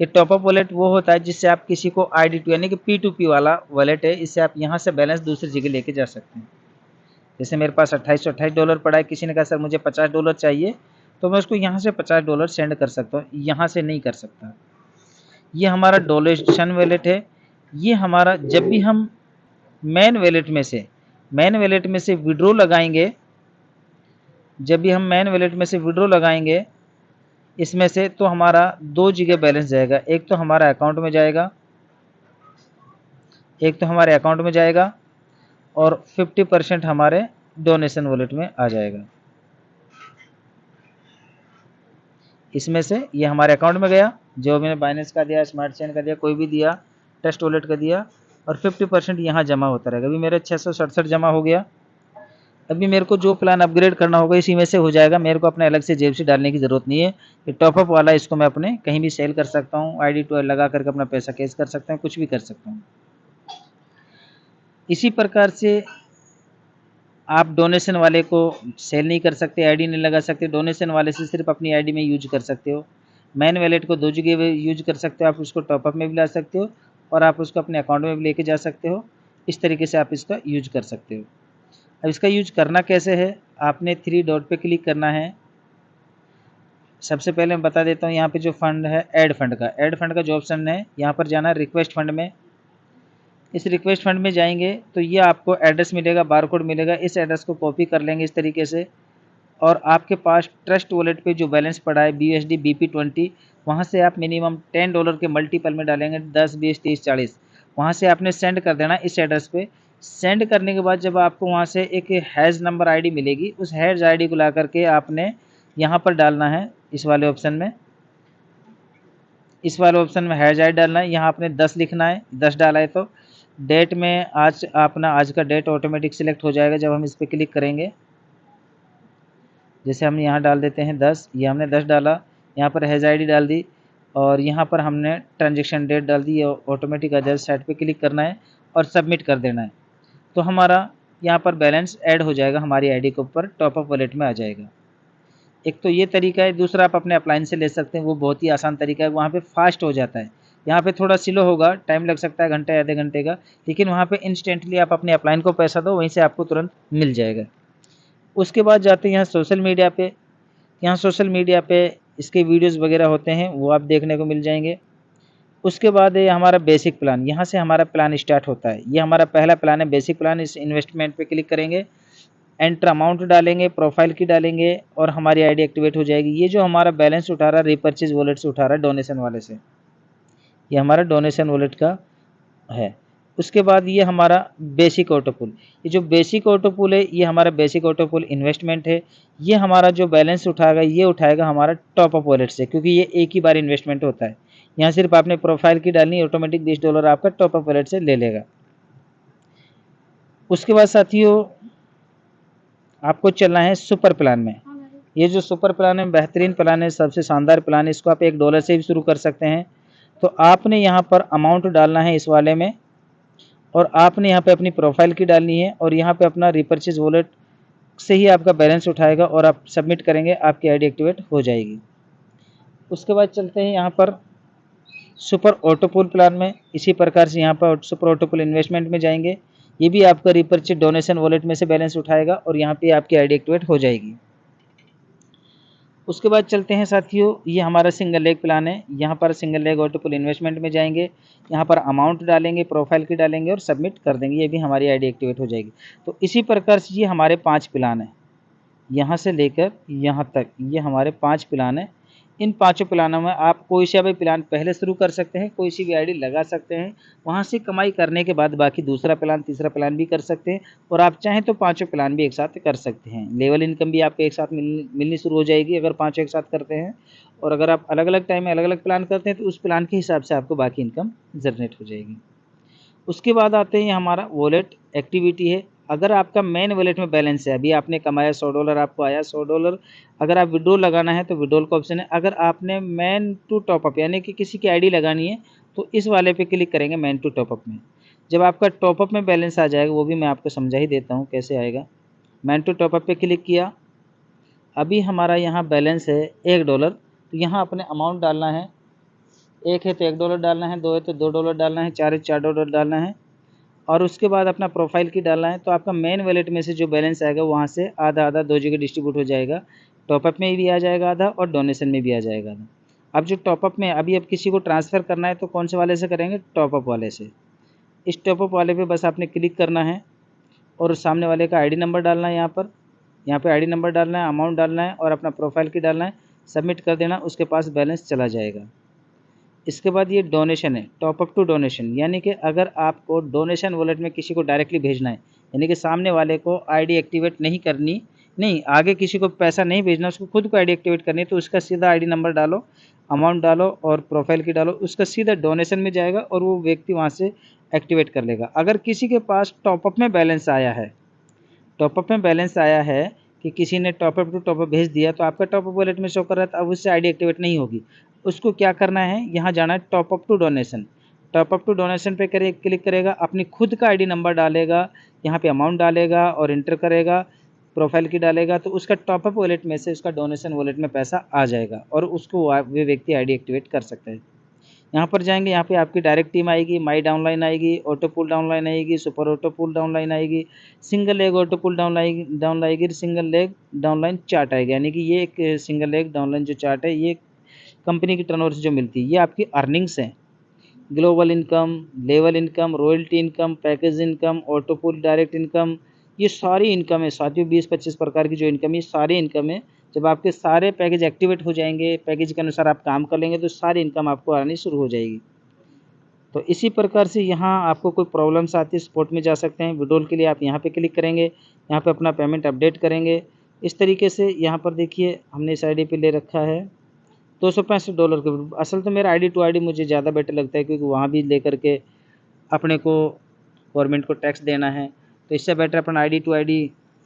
ये टॉपअप वॉलेट वो होता है जिससे आप किसी को ID2 यानी कि P2P वाला वॉलेट है, इससे आप यहाँ से बैलेंस दूसरी जगह लेके जा सकते हैं। जैसे मेरे पास $2828 पड़ा है, किसी ने कहा सर मुझे $50 चाहिए, तो मैं उसको यहाँ से $50 सेंड कर सकता हूँ, यहाँ से नहीं कर सकता। ये हमारा डोनेशन वॉलेट है। ये हमारा जब भी हम मेन वॉलेट में से विड्रॉ लगाएंगे, जब भी हम मेन वॉलेट में से विड्रॉ लगाएंगे इसमें से, तो हमारा 2 जगह बैलेंस जाएगा। एक तो हमारा अकाउंट में जाएगा, एक तो हमारे अकाउंट में जाएगा और 50% हमारे डोनेशन वॉलेट में आ जाएगा। इसमें से ये हमारे अकाउंट में गया, जो मैंने बाइनेंस का दिया, स्मार्ट चेन का दिया, कोई भी दिया, ट्रस्ट वॉलेट का दिया, और 50% यहाँ जमा होता रहेगा। अभी मेरे 667 जमा हो गया। अभी मेरे को जो प्लान अपग्रेड करना होगा इसी में से हो जाएगा, मेरे को अपने अलग से जेब से डालने की ज़रूरत नहीं है। ये टॉपअप वाला, इसको मैं अपने कहीं भी सेल कर सकता हूँ, ID2 लगा करके अपना पैसा कैश कर सकता हूँ, कुछ भी कर सकता हूँ। इसी प्रकार से आप डोनेशन वाले को सेल नहीं कर सकते, आईडी नहीं लगा सकते। डोनेशन वाले से सिर्फ अपनी आईडी में यूज कर सकते हो। मेन वॉलेट को 2 जगह यूज कर सकते हो, आप उसको टॉपअप में भी ला सकते हो और आप उसको अपने अकाउंट में भी लेके जा सकते हो। इस तरीके से आप इसका यूज कर सकते हो। अब इसका यूज करना कैसे है, आपने 3 डॉट पे क्लिक करना है। सबसे पहले मैं बता देता हूँ, यहाँ पे जो फंड है ऐड फंड का जो ऑप्शन है, यहाँ पर जाना है रिक्वेस्ट फंड में। इस रिक्वेस्ट फंड में जाएंगे तो ये आपको एड्रेस मिलेगा, बारकोड मिलेगा। इस एड्रेस को कॉपी कर लेंगे इस तरीके से, और आपके पास ट्रस्ट वॉलेट पे जो बैलेंस पड़ा है BUSD BP20, वहाँ से आप मिनिमम $10 के मल्टीपल में डालेंगे, 10, 20, 30, 40। वहाँ से आपने सेंड कर देना इस एड्रेस पे। सेंड करने के बाद जब आपको वहाँ से एक हैज़ नंबर ID मिलेगी, उस हैज़ ID को ला करके आपने यहाँ पर डालना है, इस वाले ऑप्शन में। इस वाले ऑप्शन में हैज़ ID डालना है, यहाँ आपने 10 लिखना है। 10 डाला है तो डेट में आज का डेट ऑटोमेटिक सिलेक्ट हो जाएगा जब हम इस पर क्लिक करेंगे। जैसे हम यहाँ डाल देते हैं 10, ये हमने 10 डाला, यहाँ पर हैज़ ID डाल दी। और यहाँ पर हमने ट्रांजेक्शन डेट डाल दी है, ऑटोमेटिक अदर साइड पे क्लिक करना है और सबमिट कर देना है। तो हमारा यहाँ पर बैलेंस ऐड हो जाएगा, हमारी आईडी के ऊपर टॉपअप वॉलेट में आ जाएगा। एक तो ये तरीका है, दूसरा आप अपने अप्लायंस से ले सकते हैं, वो बहुत ही आसान तरीका है, वहाँ पे फास्ट हो जाता है। यहाँ पे थोड़ा स्लो होगा, टाइम लग सकता है घंटे आधे घंटे का, लेकिन वहाँ पे इंस्टेंटली आप अपने अप्लायंस को पैसा दो, वहीं से आपको तुरंत मिल जाएगा। उसके बाद जाते हैं यहाँ सोशल मीडिया पे। यहाँ सोशल मीडिया पे इसके वीडियोज़ वगैरह होते हैं, वो आप देखने को मिल जाएंगे। उसके बाद है हमारा बेसिक प्लान, यहाँ से हमारा प्लान स्टार्ट होता है। ये हमारा पहला प्लान है बेसिक प्लान। इस इन्वेस्टमेंट पे क्लिक करेंगे, एंटर अमाउंट डालेंगे, प्रोफाइल की डालेंगे और हमारी आईडी एक्टिवेट हो जाएगी। ये जो हमारा बैलेंस उठा रहा है रिपर्चेज वॉलेट से उठा रहा है, डोनेशन वाले से, ये हमारा डोनेशन वॉलेट का है। उसके बाद ये हमारा बेसिक ऑटो पुल, ये जो बेसिक ऑटो पुल है ये हमारा बेसिक ऑटो पुल इन्वेस्टमेंट है। ये हमारा जो बैलेंस उठाएगा ये उठाएगा हमारा टॉपअप वॉलेट से, क्योंकि ये एक ही बार इन्वेस्टमेंट होता है। यहाँ सिर्फ आपने प्रोफाइल की डालनी है, ऑटोमेटिक $20 आपका टॉपअप वॉलेट से ले लेगा। उसके बाद साथियों आपको चलना है सुपर प्लान में। ये जो सुपर प्लान है बेहतरीन प्लान है, सबसे शानदार प्लान है। इसको आप $1 से भी शुरू कर सकते हैं। तो आपने यहाँ पर अमाउंट डालना है इस वाले में, और आपने यहाँ पे अपनी प्रोफाइल की डालनी है, और यहाँ पे अपना रिपर्चेज वॉलेट से ही आपका बैलेंस उठाएगा और आप सबमिट करेंगे, आपकी आईडी एक्टिवेट हो जाएगी। उसके बाद चलते हैं यहाँ पर सुपर ऑटो पूल प्लान में। इसी प्रकार से यहाँ पर सुपर ऑटो पूल इन्वेस्टमेंट में जाएंगे, ये भी आपका रिपर्चेज डोनेशन वॉलेट में से बैलेंस उठाएगा और यहाँ पे आपकी आईडी एक्टिवेट हो जाएगी। उसके बाद चलते हैं साथियों, ये हमारा सिंगल लेग प्लान है। यहाँ पर single leg auto pool investment में जाएंगे, यहाँ पर अमाउंट डालेंगे, प्रोफाइल की डालेंगे और सबमिट कर देंगे, ये भी हमारी आईडी एक्टिवेट हो जाएगी। तो इसी प्रकार से ये हमारे 5 प्लान हैं, यहाँ से लेकर यहाँ तक ये हमारे 5 प्लान हैं। इन पाँचों प्लानों में आप कोई सा भी प्लान पहले शुरू कर सकते हैं, कोई सी भी आईडी लगा सकते हैं, वहाँ से कमाई करने के बाद बाकी दूसरा प्लान तीसरा प्लान भी कर सकते हैं, और आप चाहें तो पाँचों प्लान भी एक साथ कर सकते हैं। लेवल इनकम भी आपको एक साथ मिलनी शुरू हो जाएगी अगर पाँचों एक साथ करते हैं, और अगर आप अलग अलग टाइम में अलग अलग प्लान करते हैं तो उस प्लान के हिसाब से आपको बाकी इनकम जनरेट हो जाएगी। उसके बाद आते हैं हमारा वॉलेट एक्टिविटी है। अगर आपका मेन वॉलेट में बैलेंस है, अभी आपने कमाया $100, आपको आया $100, अगर आप विड्रॉल लगाना है तो विड्रॉल का ऑप्शन है। अगर आपने मैन टू टॉपअप यानी कि किसी की आईडी लगानी है तो इस वाले पे क्लिक करेंगे मैन टू टॉपअप में। जब आपका टॉपअप में बैलेंस आ जाएगा, वो भी मैं आपको समझा ही देता हूँ कैसे आएगा। मैन टू टॉपअप पे क्लिक किया, अभी हमारा यहाँ बैलेंस है $1, तो यहाँ अपने अमाउंट डालना है। 1 है तो $1 डालना है, 2 है तो $2 डालना है, 4 है तो $4 डालना है, और उसके बाद अपना प्रोफाइल की डालना है। तो आपका मेन वॉलेट में से जो बैलेंस आएगा वहाँ से आधा आधा दो जगह डिस्ट्रीब्यूट हो जाएगा, टॉपअप में भी आ जाएगा आधा और डोनेशन में भी आ जाएगा आधा। अब जो टॉपअप में अभी अब किसी को ट्रांसफ़र करना है तो कौन से वाले से करेंगे, टॉपअप वाले से। इस टॉपअप वाले पे बस आपने क्लिक करना है और सामने वाले का आईडी नंबर डालना है, यहाँ पे आईडी नंबर डालना है, अमाउंट डालना है और अपना प्रोफाइल की डालना है, सबमिट कर देना, उसके पास बैलेंस चला जाएगा। इसके बाद ये डोनेशन है, टॉपअप टू डोनेशन, यानी कि अगर आपको डोनेशन वॉलेट में किसी को डायरेक्टली भेजना है, यानी कि सामने वाले को आईडी एक्टिवेट नहीं करनी, नहीं आगे किसी को पैसा नहीं भेजना, उसको खुद को आईडी एक्टिवेट करनी है, तो उसका सीधा आईडी नंबर डालो, अमाउंट डालो और प्रोफाइल की डालो, उसका सीधा डोनेशन में जाएगा और वो व्यक्ति वहाँ से एक्टिवेट कर लेगा। अगर किसी के पास टॉपअप में बैलेंस आया है, टॉपअप में बैलेंस आया है कि किसी ने टॉपअप टू टॉपअप भेज दिया, तो आपका टॉपअप वॉलेट में शो कर रहा था, अब उससे आईडी एक्टिवेट नहीं होगी। उसको क्या करना है, यहाँ जाना है top up to donation. Top up to donation पे क्लिक करेगा, अपनी खुद का आईडी नंबर डालेगा, यहाँ पे अमाउंट डालेगा और इंटर करेगा, प्रोफाइल की डालेगा, तो उसका टॉपअप वॉलेट में से उसका डोनेशन वॉलेट में पैसा आ जाएगा और उसको वे व्यक्ति आईडी एक्टिवेट कर सकता है। यहाँ पर जाएंगे, यहाँ पे आपकी डायरेक्ट टीम आएगी, माई डाउनलाइन आएगी, ऑटो पुल डाउनलाइन आएगी, सुपर ऑटो पुल डाउनलाइन आएगी, single leg auto pull down आएगी, सिंगल लेग डाउनलाइन चार्ट आएगा। यानी कि ये एक सिंगल लेग डाउनलाइन जो चार्ट है, ये कंपनी की टर्नओवर से जो मिलती है, ये आपकी अर्निंग्स हैं। Global income, level income, royalty income, package income, auto pool direct income, ये सारी इनकम है साथियों। 20-25 प्रकार की जो इनकम है, सारी इनकम है। जब आपके सारे पैकेज एक्टिवेट हो जाएंगे, पैकेज के अनुसार आप काम कर लेंगे, तो सारी इनकम आपको आनी शुरू हो जाएगी। तो इसी प्रकार से यहाँ आपको कोई प्रॉब्लम्स आती है, सपोर्ट में जा सकते हैं। विड्रॉल के लिए आप यहाँ पे क्लिक करेंगे, यहाँ पे अपना पेमेंट अपडेट करेंगे। इस तरीके से यहाँ पर देखिए हमने इस आईडी पे ले रखा है $265 के। असल तो मेरा आईडी टू आईडी मुझे ज़्यादा बेटर लगता है, क्योंकि वहाँ भी लेकर के अपने को गवर्नमेंट को टैक्स देना है, तो इससे बेटर अपन आईडी टू आईडी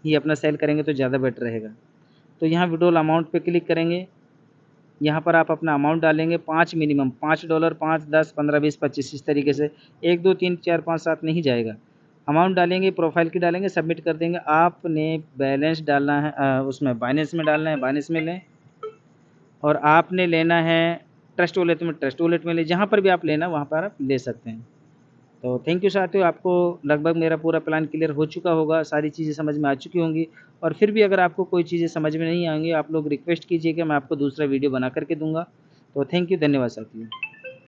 ही अपना सेल करेंगे तो ज़्यादा बेटर रहेगा। तो यहाँ विड्रॉल अमाउंट पे क्लिक करेंगे, यहाँ पर आप अपना अमाउंट डालेंगे 5 मिनिमम, $5, 5, 10, 15, 20, 25 इस तरीके से 1, 2, 3, 4, 5, 7 नहीं जाएगा। अमाउंट डालेंगे, प्रोफाइल की डालेंगे, सबमिट कर देंगे। आपने बैलेंस डालना है उसमें बाइनेंस में डालना है, बाइनेंस में लें, और आपने लेना है ट्रस्ट वॉलेट में, ट्रस्ट वॉलेट में लें, जहाँ पर भी आप लेना वहाँ पर आप ले सकते हैं। तो थैंक यू साथियों, आपको लगभग मेरा पूरा प्लान क्लियर हो चुका होगा, सारी चीज़ें समझ में आ चुकी होंगी। और फिर भी अगर आपको कोई चीज़ें समझ में नहीं आएँगी, आप लोग रिक्वेस्ट कीजिएगा, मैं आपको दूसरा वीडियो बना कर के दूँगा। तो थैंक यू, धन्यवाद साथियों।